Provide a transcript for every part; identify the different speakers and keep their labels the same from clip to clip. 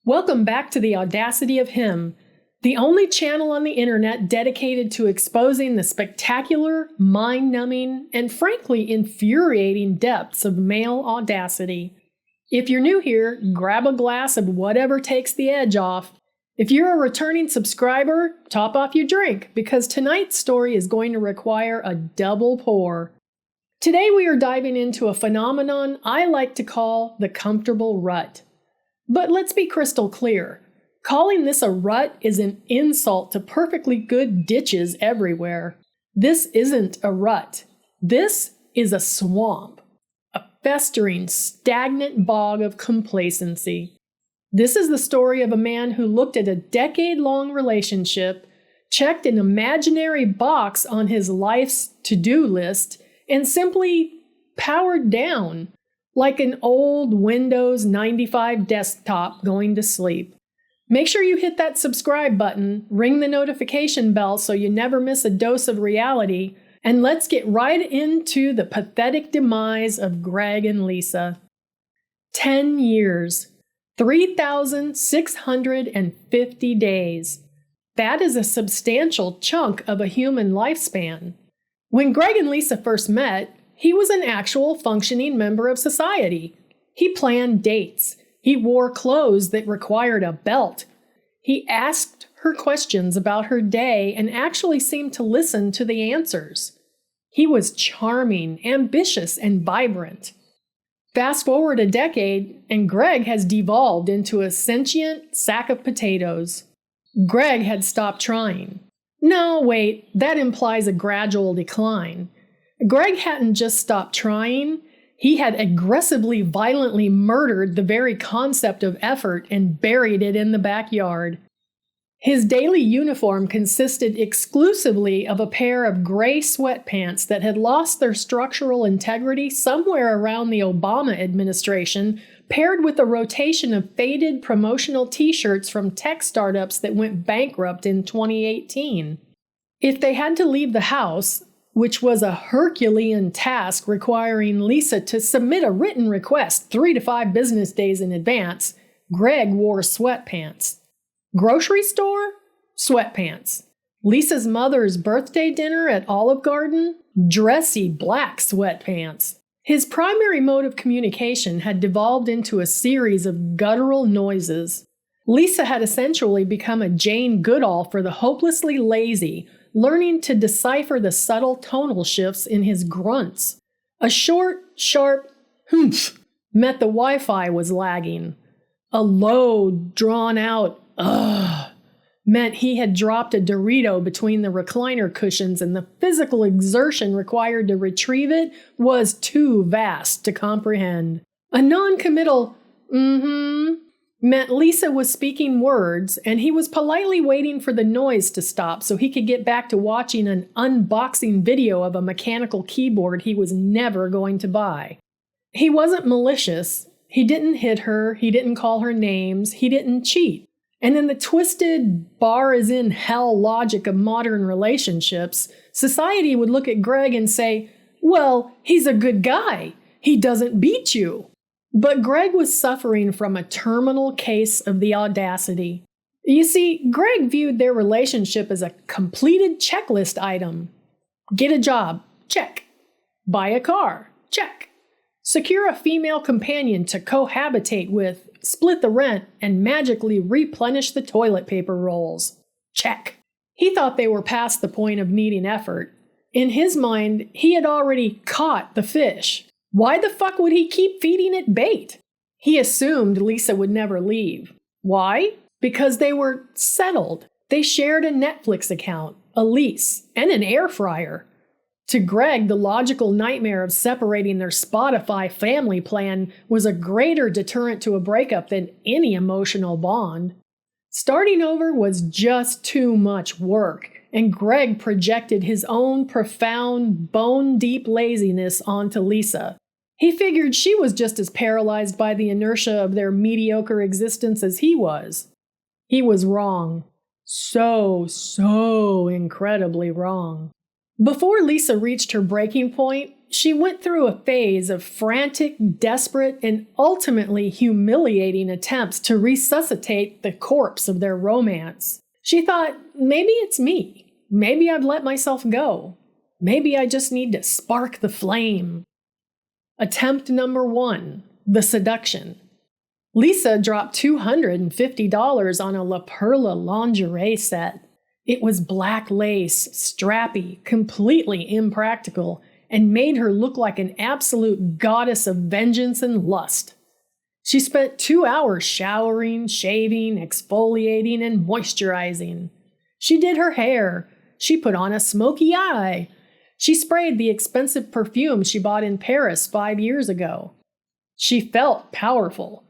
Speaker 1: Welcome back to the Audacity of Him, the only channel on the internet dedicated to exposing the spectacular, mind-numbing, and frankly infuriating depths of male audacity. If you're new here, grab a glass of whatever takes the edge off. If you're a returning subscriber, top off your drink, because tonight's story is going to require a double pour. Today we are diving into a phenomenon I like to call the comfortable rut. But let's be crystal clear. Calling this a rut is an insult to perfectly good ditches everywhere. This isn't a rut. This is a swamp. A festering, stagnant bog of complacency. This is the story of a man who looked at a decade-long relationship, checked an imaginary box on his life's to-do list, and simply powered down. Like an old Windows 95 desktop going to sleep. Make sure you hit that subscribe button, ring the notification bell so you never miss a dose of reality, and let's get right into the pathetic demise of Greg and Lisa. 10 years. 3,650 days. That is a substantial chunk of a human lifespan. When Greg and Lisa first met, he was an actual functioning member of society. He planned dates. He wore clothes that required a belt. He asked her questions about her day and actually seemed to listen to the answers. He was charming, ambitious, and vibrant. Fast forward a decade, and Greg has devolved into a sentient sack of potatoes. Greg had stopped trying. No, wait, that implies a gradual decline. Greg hadn't just stopped trying, he had aggressively, violently murdered the very concept of effort and buried it in the backyard. His daily uniform consisted exclusively of a pair of gray sweatpants that had lost their structural integrity somewhere around the Obama administration, paired with a rotation of faded promotional t-shirts from tech startups that went bankrupt in 2018. If they had to leave the house, which was a Herculean task requiring Lisa to submit a written request 3 to 5 business days in advance, Greg wore sweatpants. Grocery store? Sweatpants. Lisa's mother's birthday dinner at Olive Garden? Dressy black sweatpants. His primary mode of communication had devolved into a series of guttural noises. Lisa had essentially become a Jane Goodall for the hopelessly lazy, learning to decipher the subtle tonal shifts in his grunts. A short, sharp humph meant the Wi-Fi was lagging. A low, drawn-out ugh meant he had dropped a Dorito between the recliner cushions and the physical exertion required to retrieve it was too vast to comprehend. A non-committal meant Lisa was speaking words, and he was politely waiting for the noise to stop so he could get back to watching an unboxing video of a mechanical keyboard he was never going to buy. He wasn't malicious. He didn't hit her. He didn't call her names. He didn't cheat. And in the twisted bar-is-in-hell logic of modern relationships, society would look at Greg and say, well, he's a good guy. He doesn't beat you. But Greg was suffering from a terminal case of the audacity. You see, Greg viewed their relationship as a completed checklist item. Get a job, check. Buy a car, check. Secure a female companion to cohabitate with, split the rent, and magically replenish the toilet paper rolls. Check. He thought they were past the point of needing effort. In his mind, he had already caught the fish. Why the fuck would he keep feeding it bait? He assumed Lisa would never leave. Why? Because they were settled. They shared a Netflix account, a lease, and an air fryer. To Greg, the logical nightmare of separating their Spotify family plan was a greater deterrent to a breakup than any emotional bond. Starting over was just too much work, and Greg projected his own profound, bone-deep laziness onto Lisa. He figured she was just as paralyzed by the inertia of their mediocre existence as he was. He was wrong. So incredibly wrong. Before Lisa reached her breaking point, she went through a phase of frantic, desperate, and ultimately humiliating attempts to resuscitate the corpse of their romance. She thought, maybe it's me. Maybe I've let myself go. Maybe I just need to spark the flame. Attempt number 1, the seduction. Lisa dropped $250 on a La Perla lingerie set. It was black lace, strappy, completely impractical, and made her look like an absolute goddess of vengeance and lust. She spent 2 hours showering, shaving, exfoliating, and moisturizing. She did her hair. She put on a smoky eye. She sprayed the expensive perfume she bought in Paris 5 years ago. She felt powerful.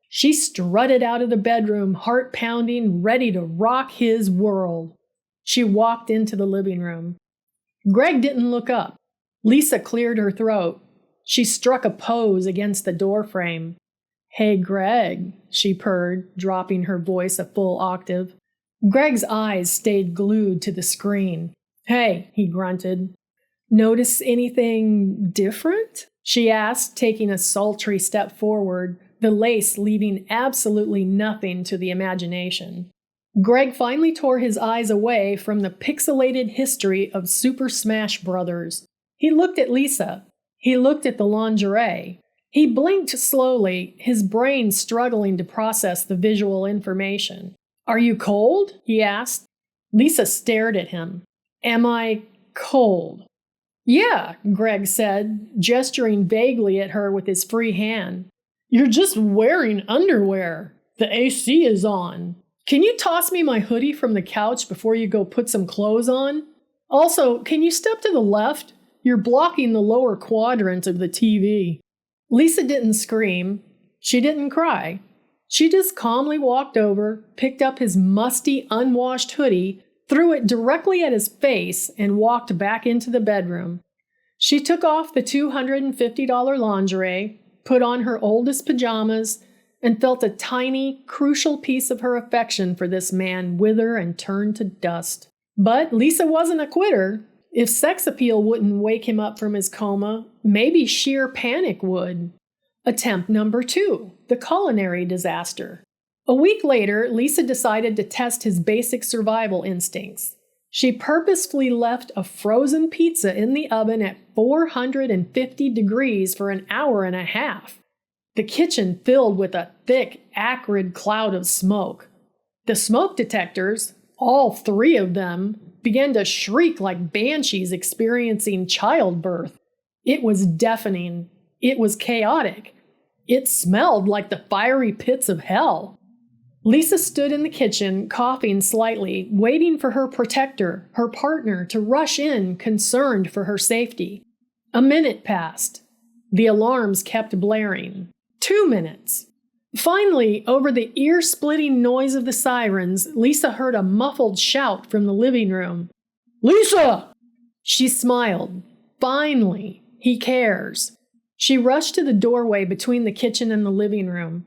Speaker 1: She strutted out of the bedroom, heart pounding, ready to rock his world. She walked into the living room. Greg didn't look up. Lisa cleared her throat. She struck a pose against the doorframe. "Hey, Greg," she purred, dropping her voice a full octave. Greg's eyes stayed glued to the screen. "Hey," he grunted. "Notice anything different?" she asked, taking a sultry step forward, the lace leaving absolutely nothing to the imagination. Greg finally tore his eyes away from the pixelated history of Super Smash Brothers. He looked at Lisa. He looked at the lingerie. He blinked slowly, his brain struggling to process the visual information. "Are you cold?" he asked. Lisa stared at him. "Am I cold?" "Yeah," Greg said, gesturing vaguely at her with his free hand. "You're just wearing underwear. The AC is on. Can you toss me my hoodie from the couch before you go put some clothes on? Also, can you step to the left? You're blocking the lower quadrant of the TV." Lisa didn't scream. She didn't cry. She just calmly walked over, picked up his musty, unwashed hoodie, threw it directly at his face, and walked back into the bedroom. She took off the $250 lingerie, put on her oldest pajamas, and felt a tiny, crucial piece of her affection for this man wither and turn to dust. But Lisa wasn't a quitter. If sex appeal wouldn't wake him up from his coma, maybe sheer panic would. Attempt number 2, the culinary disaster. A week later, Lisa decided to test his basic survival instincts. She purposefully left a frozen pizza in the oven at 450 degrees for an hour and a half. The kitchen filled with a thick, acrid cloud of smoke. The smoke detectors, all 3 of them, began to shriek like banshees experiencing childbirth. It was deafening. It was chaotic. It smelled like the fiery pits of hell. Lisa stood in the kitchen, coughing slightly, waiting for her protector, her partner, to rush in, concerned for her safety. A minute passed. The alarms kept blaring. 2 minutes. Finally, over the ear-splitting noise of the sirens, Lisa heard a muffled shout from the living room. "Lisa!" She smiled. Finally, he cares. She rushed to the doorway between the kitchen and the living room.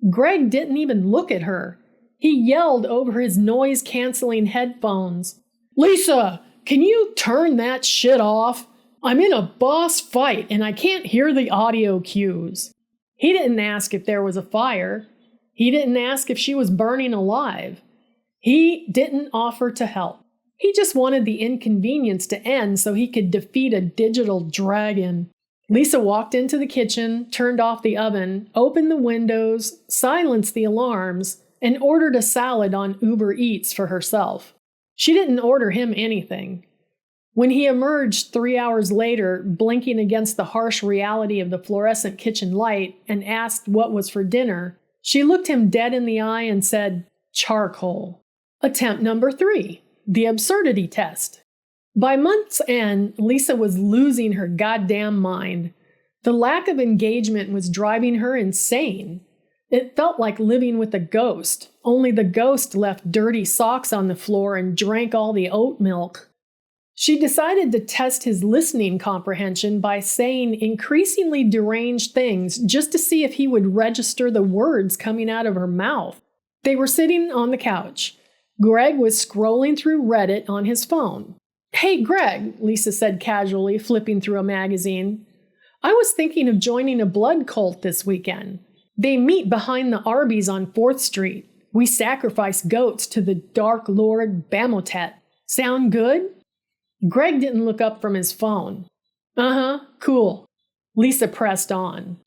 Speaker 1: Greg didn't even look at her. He yelled over his noise-canceling headphones. "Lisa, can you turn that shit off? I'm in a boss fight and I can't hear the audio cues." He didn't ask if there was a fire. He didn't ask if she was burning alive. He didn't offer to help. He just wanted the inconvenience to end so he could defeat a digital dragon. Lisa walked into the kitchen, turned off the oven, opened the windows, silenced the alarms, and ordered a salad on Uber Eats for herself. She didn't order him anything. When he emerged 3 hours later, blinking against the harsh reality of the fluorescent kitchen light, and asked what was for dinner, she looked him dead in the eye and said, "Charcoal." Attempt number 3, the absurdity test. By month's end, Lisa was losing her goddamn mind. The lack of engagement was driving her insane. It felt like living with a ghost, only the ghost left dirty socks on the floor and drank all the oat milk. She decided to test his listening comprehension by saying increasingly deranged things just to see if he would register the words coming out of her mouth. They were sitting on the couch. Greg was scrolling through Reddit on his phone. Hey, Greg, Lisa said casually, flipping through a magazine. I was thinking of joining a blood cult this weekend. They meet behind the Arby's on 4th Street. We sacrifice goats to the Dark Lord Bamotet. Sound good? Greg didn't look up from his phone. Uh-huh, cool. Lisa pressed on.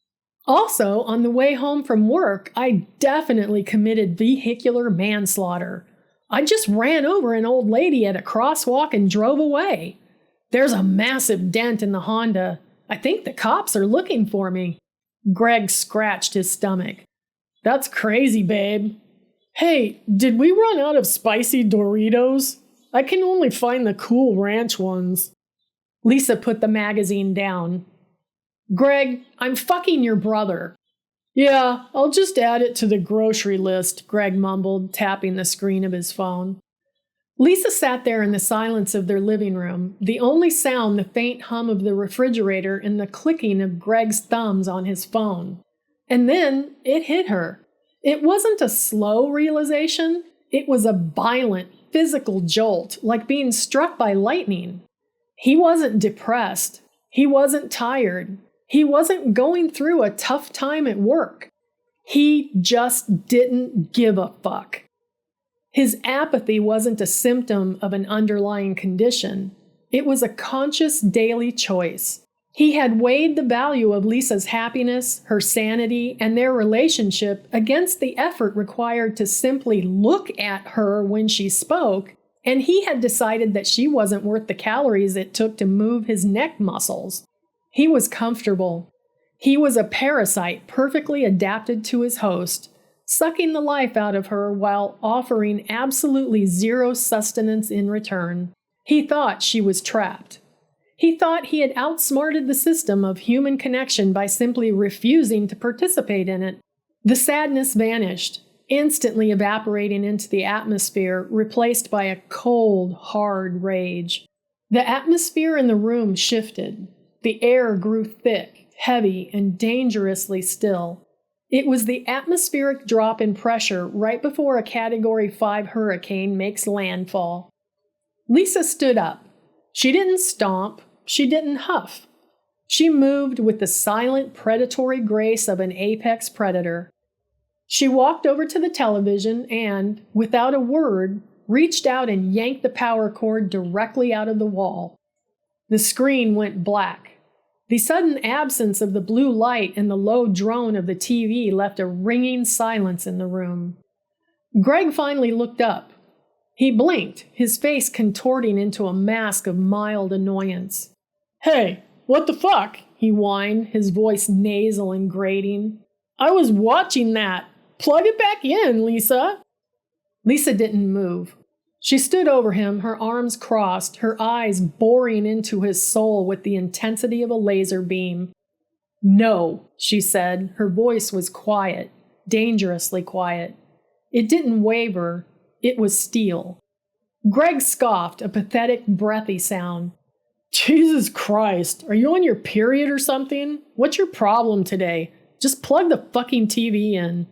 Speaker 1: Also, on the way home from work, I definitely committed vehicular manslaughter. I just ran over an old lady at a crosswalk and drove away. There's a massive dent in the Honda. I think the cops are looking for me. Greg scratched his stomach. That's crazy, babe. Hey, did we run out of spicy Doritos? I can only find the Cool Ranch ones. Lisa put the magazine down. Greg, I'm fucking your brother. Yeah, I'll just add it to the grocery list, Greg mumbled, tapping the screen of his phone. Lisa sat there in the silence of their living room, the only sound the faint hum of the refrigerator and the clicking of Greg's thumbs on his phone. And then it hit her. It wasn't a slow realization. It was a violent, physical jolt, like being struck by lightning. He wasn't depressed. He wasn't tired. He wasn't going through a tough time at work. He just didn't give a fuck. His apathy wasn't a symptom of an underlying condition. It was a conscious daily choice. He had weighed the value of Lisa's happiness, her sanity, and their relationship against the effort required to simply look at her when she spoke, and he had decided that she wasn't worth the calories it took to move his neck muscles. He was comfortable. He was a parasite perfectly adapted to his host, sucking the life out of her while offering absolutely zero sustenance in return. He thought she was trapped. He thought he had outsmarted the system of human connection by simply refusing to participate in it. The sadness vanished, instantly evaporating into the atmosphere, replaced by a cold, hard rage. The atmosphere in the room shifted. The air grew thick, heavy, and dangerously still. It was the atmospheric drop in pressure right before a Category 5 hurricane makes landfall. Lisa stood up. She didn't stomp. She didn't huff. She moved with the silent, predatory grace of an apex predator. She walked over to the television and, without a word, reached out and yanked the power cord directly out of the wall. The screen went black. The sudden absence of the blue light and the low drone of the TV left a ringing silence in the room. Greg finally looked up. He blinked, his face contorting into a mask of mild annoyance. Hey, what the fuck? He whined, his voice nasal and grating. I was watching that. Plug it back in, Lisa. Lisa didn't move. She stood over him, her arms crossed, her eyes boring into his soul with the intensity of a laser beam. No, she said. Her voice was quiet, dangerously quiet. It didn't waver. It was steel. Greg scoffed, a pathetic, breathy sound. Jesus Christ, are you on your period or something? What's your problem today? Just plug the fucking TV in.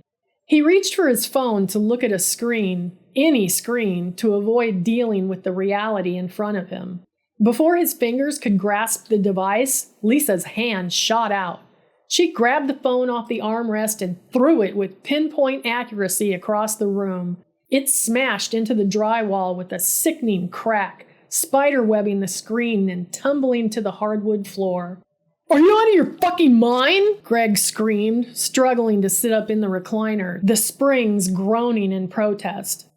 Speaker 1: He reached for his phone to look at a screen, any screen, to avoid dealing with the reality in front of him. Before his fingers could grasp the device, Lisa's hand shot out. She grabbed the phone off the armrest and threw it with pinpoint accuracy across the room. It smashed into the drywall with a sickening crack, spiderwebbing the screen and tumbling to the hardwood floor. Are you out of your fucking mind? Greg screamed, struggling to sit up in the recliner, the springs groaning in protest.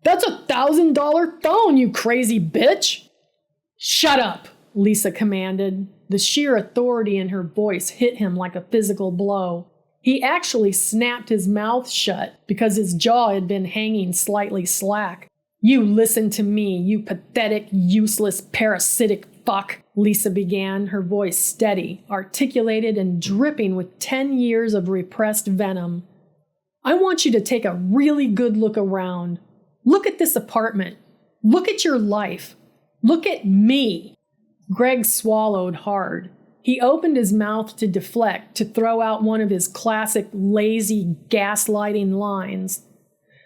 Speaker 1: That's $1,000 phone, you crazy bitch! Shut up, Lisa commanded. The sheer authority in her voice hit him like a physical blow. He actually snapped his mouth shut because his jaw had been hanging slightly slack. You listen to me, you pathetic, useless, parasitic fuck, Lisa began, her voice steady, articulated, and dripping with 10 years of repressed venom. I want you to take a really good look around. Look at this apartment. Look at your life. Look at me. Greg swallowed hard. He opened his mouth to deflect, to throw out one of his classic, lazy, gaslighting lines.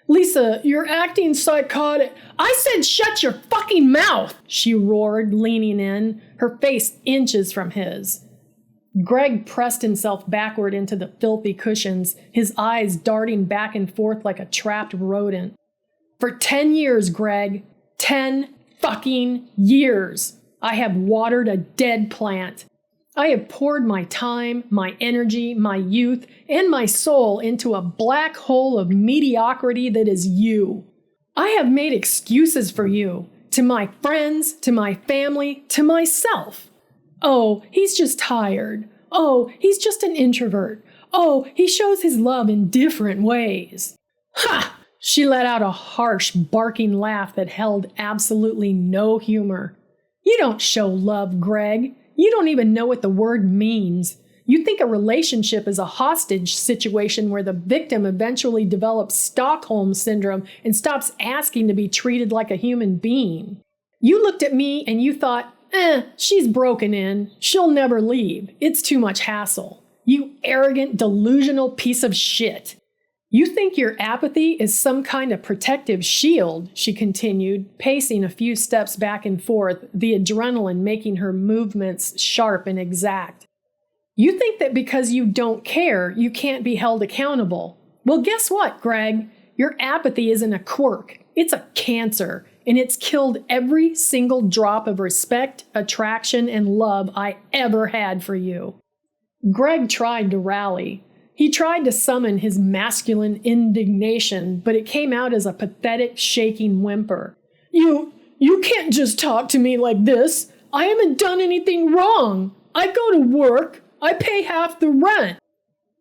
Speaker 1: Lisa, you're acting psychotic. I said shut your fucking mouth, she roared, leaning in, her face inches from his. Greg pressed himself backward into the filthy cushions, his eyes darting back and forth like a trapped rodent. For 10 years, Greg. 10 fucking years. I have watered a dead plant. I have poured my time, my energy, my youth, and my soul into a black hole of mediocrity that is you. I have made excuses for you, to my friends, to my family, to myself. Oh, he's just tired. Oh, he's just an introvert. Oh, he shows his love in different ways. Ha! She let out a harsh, barking laugh that held absolutely no humor. You don't show love, Greg. You don't even know what the word means. You think a relationship is a hostage situation where the victim eventually develops Stockholm syndrome and stops asking to be treated like a human being. You looked at me and you thought, she's broken in. She'll never leave. It's too much hassle. You arrogant, delusional piece of shit. You think your apathy is some kind of protective shield, she continued, pacing a few steps back and forth, the adrenaline making her movements sharp and exact. You think that because you don't care, you can't be held accountable. Well, guess what, Greg? Your apathy isn't a quirk. It's a cancer, and it's killed every single drop of respect, attraction, and love I ever had for you. Greg tried to rally. He tried to summon his masculine indignation, but it came out as a pathetic, shaking whimper. You can't just talk to me like this. I haven't done anything wrong. I go to work. I pay half the rent.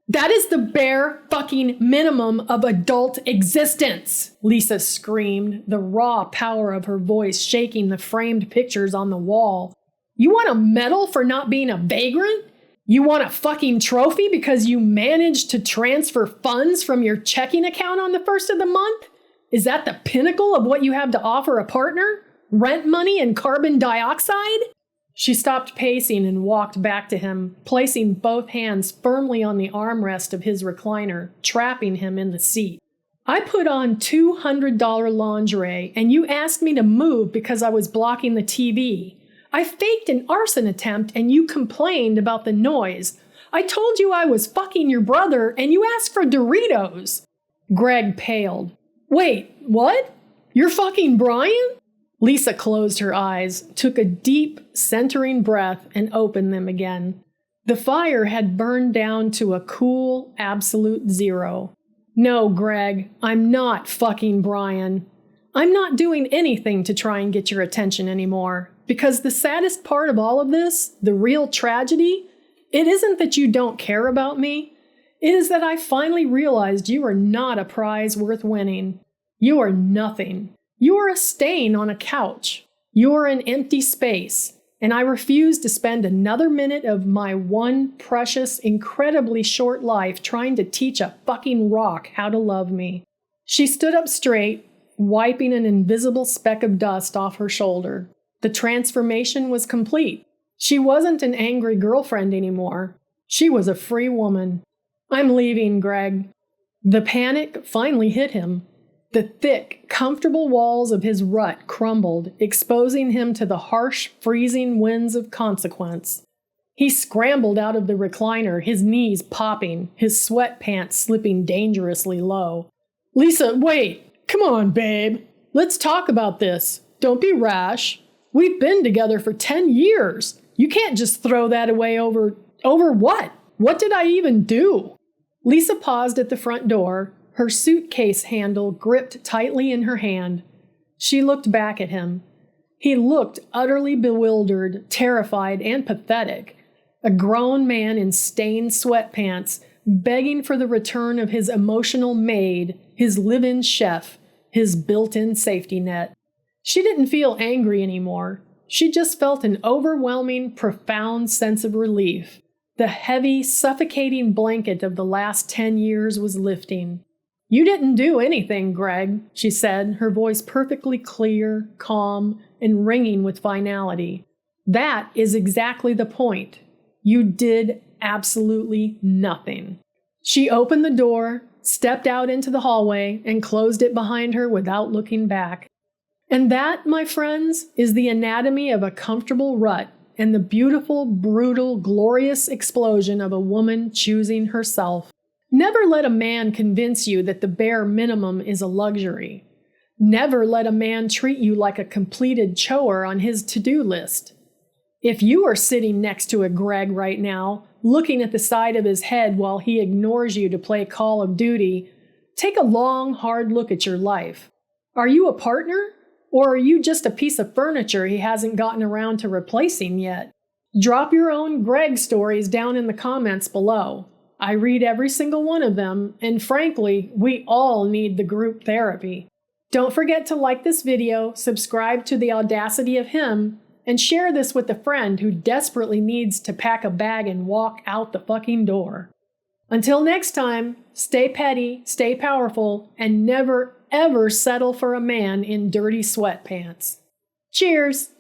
Speaker 1: That is the bare fucking minimum of adult existence, Lisa screamed, the raw power of her voice shaking the framed pictures on the wall. You want a medal for not being a vagrant? You want a fucking trophy because you managed to transfer funds from your checking account on the first of the month? Is that the pinnacle of what you have to offer a partner? Rent money and carbon dioxide? She stopped pacing and walked back to him, placing both hands firmly on the armrest of his recliner, trapping him in the seat. I put on $200 lingerie and you asked me to move because I was blocking the TV. I faked an arson attempt and you complained about the noise. I told you I was fucking your brother and you asked for Doritos. Greg paled. Wait, what? You're fucking Brian? Lisa closed her eyes, took a deep, centering breath, and opened them again. The fire had burned down to a cool, absolute zero. No, Greg, I'm not fucking Brian. I'm not doing anything to try and get your attention anymore. Because the saddest part of all of this, the real tragedy, it isn't that you don't care about me. It is that I finally realized you are not a prize worth winning. You are nothing. You are a stain on a couch. You are an empty space. And I refuse to spend another minute of my one precious, incredibly short life trying to teach a fucking rock how to love me. She stood up straight, wiping an invisible speck of dust off her shoulder. The transformation was complete. She wasn't an angry girlfriend anymore. She was a free woman. I'm leaving, Greg. The panic finally hit him. The thick, comfortable walls of his rut crumbled, exposing him to the harsh, freezing winds of consequence. He scrambled out of the recliner, his knees popping, his sweatpants slipping dangerously low. Lisa, wait! Come on, babe. Let's talk about this. Don't be rash. We've been together for 10 years. You can't just throw that away over what? What did I even do? Lisa paused at the front door, her suitcase handle gripped tightly in her hand. She looked back at him. He looked utterly bewildered, terrified, and pathetic. A grown man in stained sweatpants, begging for the return of his emotional maid, his live-in chef, his built-in safety net. She didn't feel angry anymore. She just felt an overwhelming, profound sense of relief. The heavy, suffocating blanket of the last 10 years was lifting. You didn't do anything, Greg, she said, her voice perfectly clear, calm, and ringing with finality. That is exactly the point. You did absolutely nothing. She opened the door, stepped out into the hallway, and closed it behind her without looking back. And that, my friends, is the anatomy of a comfortable rut and the beautiful, brutal, glorious explosion of a woman choosing herself. Never let a man convince you that the bare minimum is a luxury. Never let a man treat you like a completed chore on his to-do list. If you are sitting next to a Greg right now, looking at the side of his head while he ignores you to play Call of Duty, take a long, hard look at your life. Are you a partner? Or are you just a piece of furniture he hasn't gotten around to replacing yet? Drop your own Greg stories down in the comments below. I read every single one of them, and frankly, we all need the group therapy. Don't forget to like this video, subscribe to the Audacity of Him, and share this with a friend who desperately needs to pack a bag and walk out the fucking door. Until next time, stay petty, stay powerful, and never ever settle for a man in dirty sweatpants. Cheers!